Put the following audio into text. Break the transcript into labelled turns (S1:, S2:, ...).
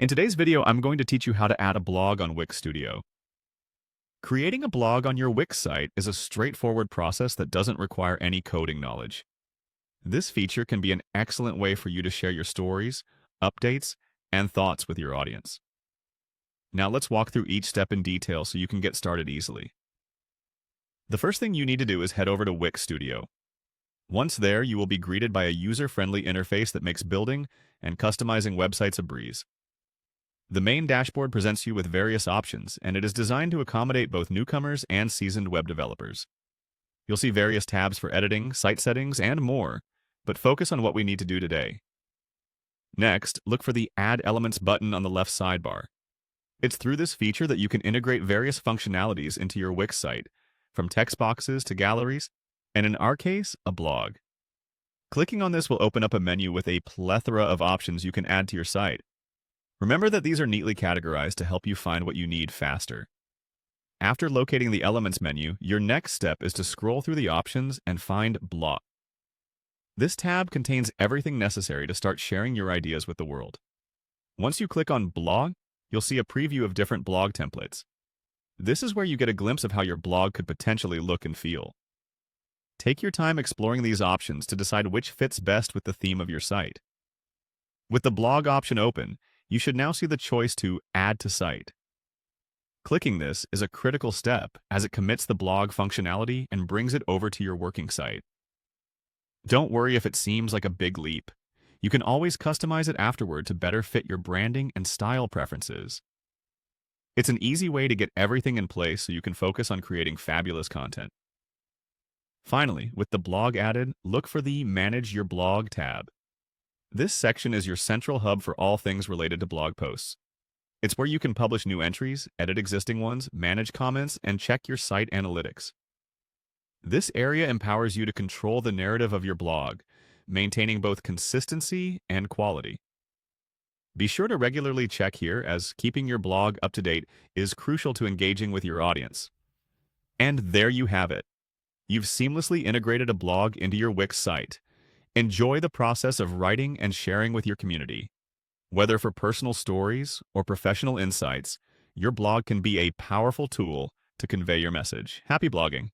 S1: In today's video, I'm going to teach you how to add a blog on Wix Studio. Creating a blog on your Wix site is a straightforward process that doesn't require any coding knowledge. This feature can be an excellent way for you to share your stories, updates, and thoughts with your audience. Now let's walk through each step in detail so you can get started easily. The first thing you need to do is head over to Wix Studio. Once there, you will be greeted by a user-friendly interface that makes building and customizing websites a breeze. The main dashboard presents you with various options, and it is designed to accommodate both newcomers and seasoned web developers. You'll see various tabs for editing, site settings, and more, but focus on what we need to do today. Next, look for the Add Elements button on the left sidebar. It's through this feature that you can integrate various functionalities into your Wix site, from text boxes to galleries, and in our case, a blog. Clicking on this will open up a menu with a plethora of options you can add to your site. Remember that these are neatly categorized to help you find what you need faster. After locating the Elements menu, your next step is to scroll through the options and find Blog. This tab contains everything necessary to start sharing your ideas with the world. Once you click on Blog, you'll see a preview of different blog templates. This is where you get a glimpse of how your blog could potentially look and feel. Take your time exploring these options to decide which fits best with the theme of your site. With the blog option open, you should now see the choice to Add to Site. Clicking this is a critical step as it commits the blog functionality and brings it over to your working site. Don't worry if it seems like a big leap. You can always customize it afterward to better fit your branding and style preferences. It's an easy way to get everything in place so you can focus on creating fabulous content. Finally, with the blog added, look for the Manage Your Blog tab. This section is your central hub for all things related to blog posts. It's where you can publish new entries, edit existing ones, manage comments, and check your site analytics. This area empowers you to control the narrative of your blog, maintaining both consistency and quality. Be sure to regularly check here, as keeping your blog up to date is crucial to engaging with your audience. And there you have it. You've seamlessly integrated a blog into your Wix site. Enjoy the process of writing and sharing with your community. Whether for personal stories or professional insights, your blog can be a powerful tool to convey your message. Happy blogging!